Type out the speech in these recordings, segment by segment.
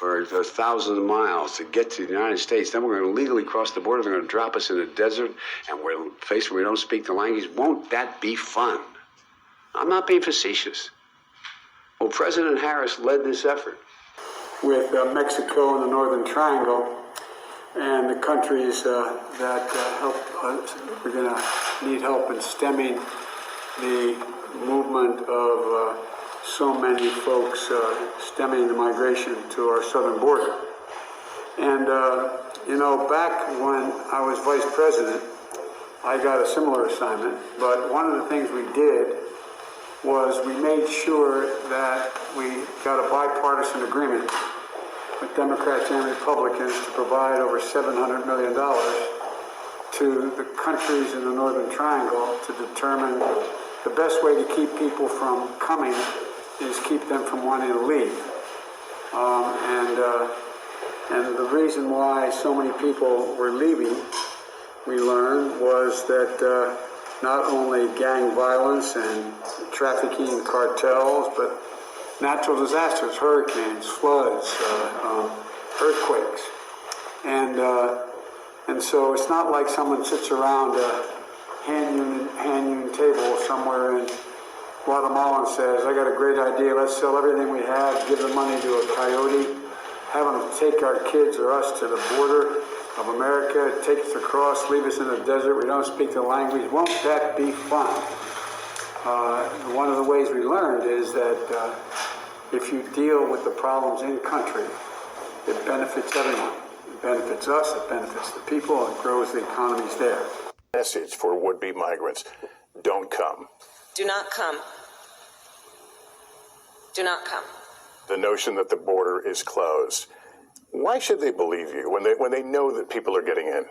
for thousands of miles to get to the United States. Then we're going to illegally cross the border. They're going to drop us in the desert, and we're faced where we don't speak the language. Won't that be fun? I'm not being facetious. Well, President Harris led this effort with Mexico and the Northern Triangle and the countries that help us. We're going to need help in stemming the movement of so many folks stemming the migration to our southern border. And, you know, back when I was vice president, I got a similar assignment. But one of the things we did was we made sure that we got a bipartisan agreement with Democrats and Republicans to provide over $700 million to the countries in the Northern Triangle to determine the best way to keep people from coming is keep them from wanting to leave. And the reason why so many people were leaving, we learned, was that not only gang violence and trafficking cartels, but natural disasters, hurricanes, floods, earthquakes. And so it's not like someone sits around a hand union table somewhere in Guatemala and says, I got a great idea, let's sell everything we have, give the money to a coyote, have them take our kids or us to the border of America, take us across, leave us in the desert, we don't speak the language. Won't that be fun? One of the ways we learned is that if you deal with the problems in country, it benefits everyone. It benefits us, it benefits the people, it grows the economies there. Message for would-be migrants: don't come. Do not come. Do not come. The notion that the border is closed. Why should they believe you when they know that people are getting in?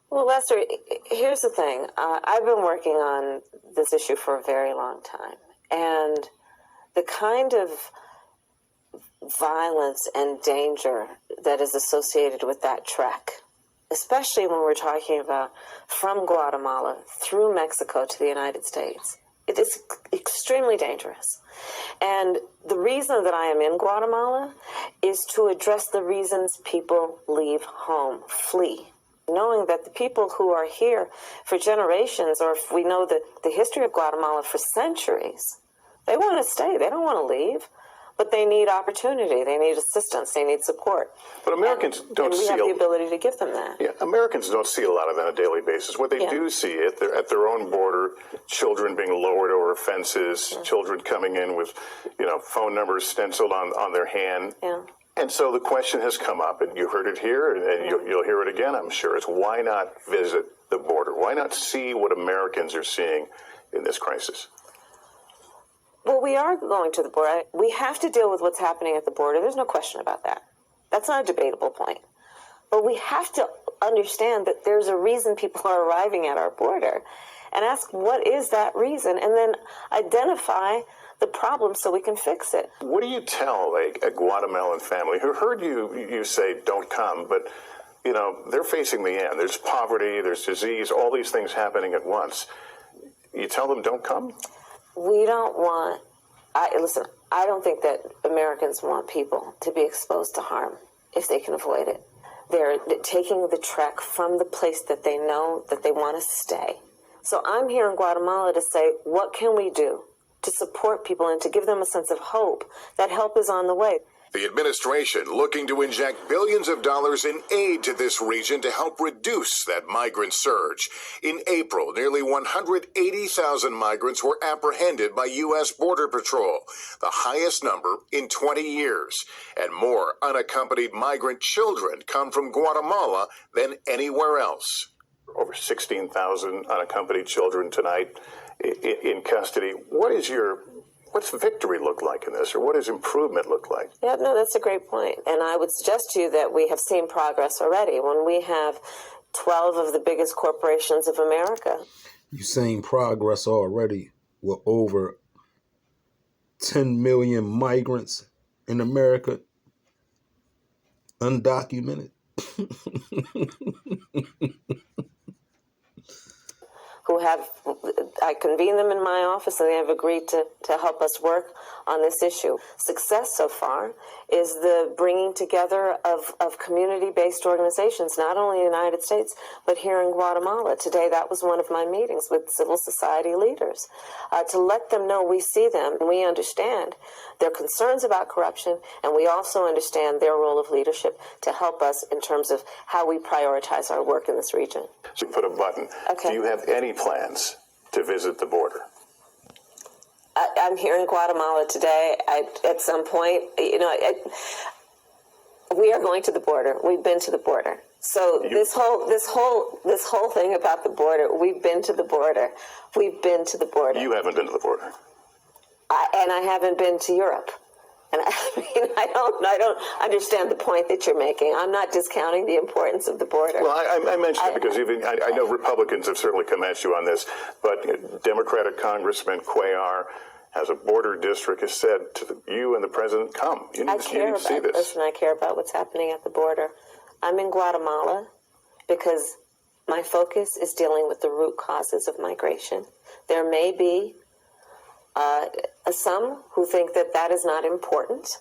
Well, Lester, here's the thing. I've been working on this issue for a very long time. And the kind of violence and danger that is associated with that trek, especially when we're talking about from Guatemala through Mexico to the United States, it is extremely dangerous. And the reason that I am in Guatemala is to address the reasons people leave home, flee. Knowing that the people who are here for generations, or if we know the history of Guatemala for centuries, they want to stay. They don't want to leave. But they need opportunity. They need assistance. They need support. But Americans don't see. We have the ability to give them that. Yeah, Americans don't see a lot of that on a daily basis. What they do see at their own border, children being lowered over fences, children coming in with, phone numbers stenciled on their hand. Yeah. And so the question has come up, and you heard it here, and you'll hear it again, I'm sure, is why not visit the border? Why not see what Americans are seeing in this crisis? Well, we are going to the border. We have to deal with what's happening at the border. There's no question about that. That's not a debatable point. But we have to understand that there's a reason people are arriving at our border and ask what is that reason, and then identify the problem so we can fix it. What do you tell a Guatemalan family who heard you say don't come, but they're facing the end? There's poverty, there's disease, all these things happening at once. You tell them don't come? We don't want, I don't think that Americans want people to be exposed to harm if they can avoid it. They're taking the trek from the place that they know that they want to stay. So I'm here in Guatemala to say, what can we do to support people and to give them a sense of hope that help is on the way? The administration looking to inject billions of dollars in aid to this region to help reduce that migrant surge. In April, nearly 180,000 migrants were apprehended by U.S. Border Patrol, the highest number in 20 years. And more unaccompanied migrant children come from Guatemala than anywhere else. Over 16,000 unaccompanied children tonight in custody. What's victory look like in this, or what does improvement look like? Yeah, no, that's a great point. And I would suggest to you that we have seen progress already. When we have 12 of the biggest corporations of America. You've seen progress already with over 10 million migrants in America undocumented. I convene them in my office, and they have agreed to help us work on this issue. Success so far is the bringing together of community-based organizations, not only in the United States, but here in Guatemala. Today, that was one of my meetings with civil society leaders, to let them know we see them and we understand their concerns about corruption, and we also understand their role of leadership to help us in terms of how we prioritize our work in this region. So put a button. Okay. Do you have any plans to visit the border? I'm here in Guatemala today. At some point, we are going to the border. We've been to the border. So this whole thing about the border, we've been to the border. We've been to the border. You haven't been to the border. And I haven't been to Europe. And I don't understand the point that you're making. I'm not discounting the importance of the border. Well, I mentioned it because I know Republicans have certainly come at you on this, but Democratic Congressman Cuellar has a border district, has said to you and the president, come. You need to see this. Listen, I care about what's happening at the border. I'm in Guatemala because my focus is dealing with the root causes of migration. There may be some who think that that is not important,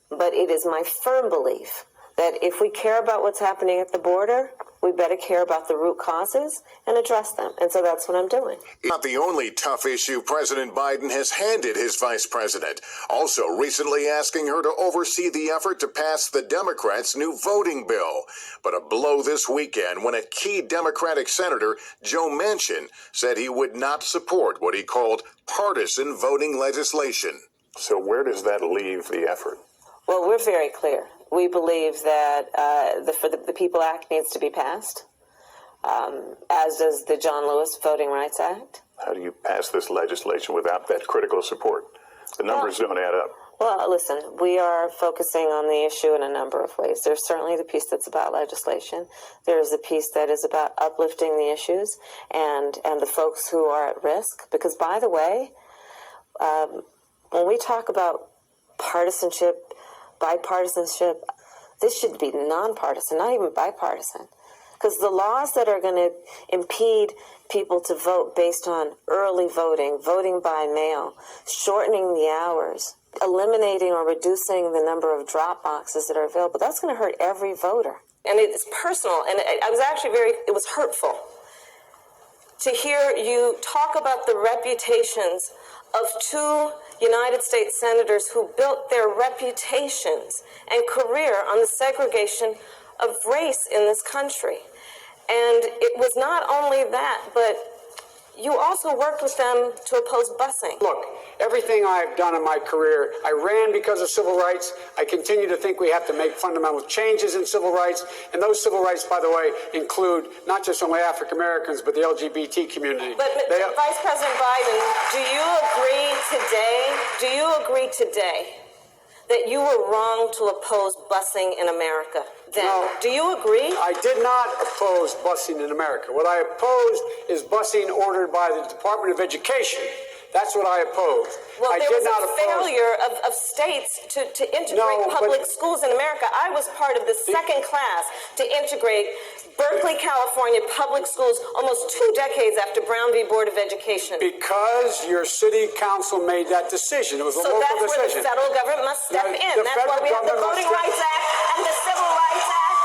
but it is my firm belief that if we care about what's happening at the border, we better care about the root causes and address them. And so that's what I'm doing. Not the only tough issue President Biden has handed his vice president, also recently asking her to oversee the effort to pass the Democrats' new voting bill. But a blow this weekend when a key Democratic senator, Joe Manchin, said he would not support what he called partisan voting legislation. So where does that leave the effort? Well, we're very clear. We believe that the PEOPLE Act needs to be passed, as does the John Lewis Voting Rights Act. How do you pass this legislation without that critical support? The numbers don't add up. Well, listen, we are focusing on the issue in a number of ways. There's certainly the piece that's about legislation. There's the piece that is about uplifting the issues and the folks who are at risk. Because, by the way, when we talk about partisanship, bipartisanship, this should be nonpartisan, not even bipartisan. Because the laws that are going to impede people to vote based on early voting, voting by mail, shortening the hours, eliminating or reducing the number of drop boxes that are available, that's going to hurt every voter. And it's personal, and I was actually it was hurtful to hear you talk about the reputations of two United States senators who built their reputations and career on the segregation of race in this country. And it was not only that, but you also worked with them to oppose busing. Look, everything I've done in my career, I ran because of civil rights. I continue to think we have to make fundamental changes in civil rights. And those civil rights, by the way, include not just only African Americans, but the LGBT community. But Vice President Biden, do you agree today that you were wrong to oppose busing in America? Then, no, do you agree? I did not oppose busing in America. What I opposed is busing ordered by the Department of Education. That's what I opposed. Well, I there did was not a failure of states to integrate public schools in America. I was part of the second class to integrate Berkeley, California public schools almost 2 decades after Brown v. Board of Education. Because your city council made that decision. It was a local decision. So that's where the federal government must step in. That's why we have the Voting Rights Act and the Civil Rights Act.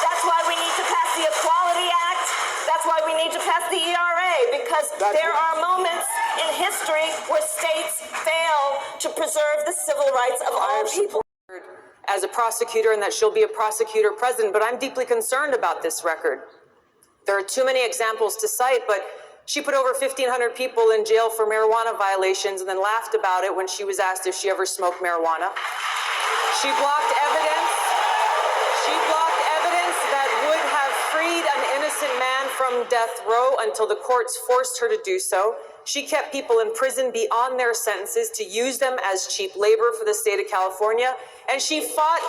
That's why we need to pass the Equality Act. That's why we need to pass the ERA, because there are moments in history where states fail to preserve the civil rights of all people. As a prosecutor, and that she'll be a prosecutor president, but I'm deeply concerned about this record. There are too many examples to cite, but she put over 1,500 people in jail for marijuana violations and then laughed about it when she was asked if she ever smoked marijuana. She blocked evidence. That would have freed an innocent man from death row until the courts forced her to do so. She kept people in prison beyond their sentences to use them as cheap labor for the state of California. And she fought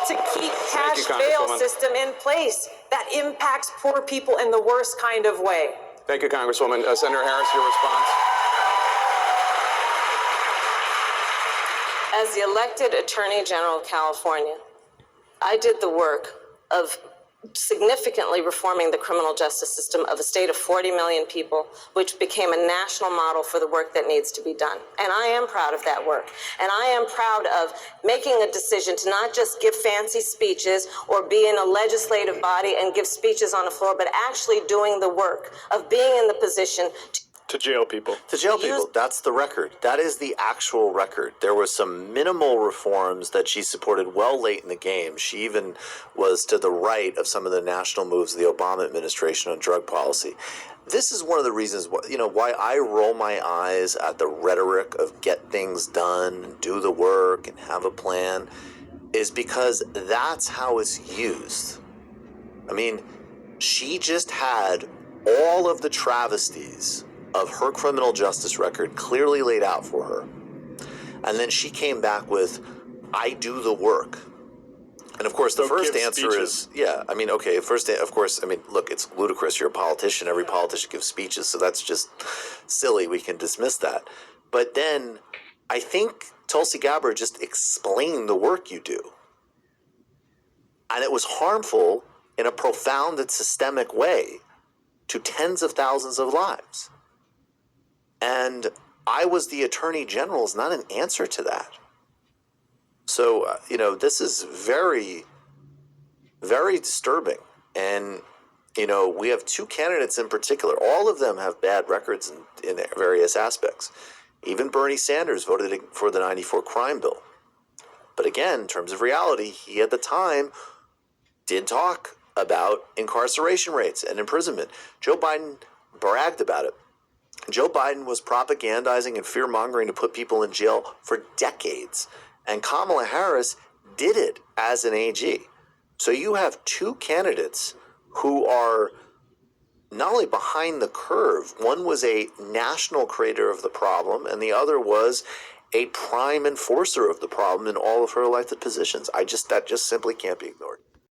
to keep cash bail system in place that impacts poor people in the worst kind of way. Thank you, Congresswoman. Senator Harris, your response. As the elected Attorney General of California, I did the work of significantly reforming the criminal justice system of a state of 40 million people, which became a national model for the work that needs to be done. And I am proud of that work. And I am proud of making a decision to not just give fancy speeches or be in a legislative body and give speeches on the floor, but actually doing the work of being in the position To jail people. To jail people. That's the record. That is the actual record. There was some minimal reforms that she supported well late in the game. She even was to the right of some of the national moves of the Obama administration on drug policy. This is one of the reasons why I roll my eyes at the rhetoric of get things done and do the work and have a plan, is because that's how it's used. I mean, she just had all of the travesties of her criminal justice record clearly laid out for her. And then she came back with, I do the work. And of course, the first answer is, look, it's ludicrous. You're a politician. Every politician gives speeches, so that's just silly. We can dismiss that. But then I think Tulsi Gabbard just explained the work you do. And it was harmful in a profound and systemic way to tens of thousands of lives. And I was the attorney general is not an answer to that. So, this is very, very disturbing. And, we have two candidates in particular. All of them have bad records in various aspects. Even Bernie Sanders voted for the 94 crime bill. But again, in terms of reality, he at the time did talk about incarceration rates and imprisonment. Joe Biden bragged about it. Joe Biden was propagandizing and fear-mongering to put people in jail for decades. And Kamala Harris did it as an AG. So you have two candidates who are not only behind the curve. One was a national creator of the problem, and the other was a prime enforcer of the problem in all of her elected positions. That just simply can't be ignored.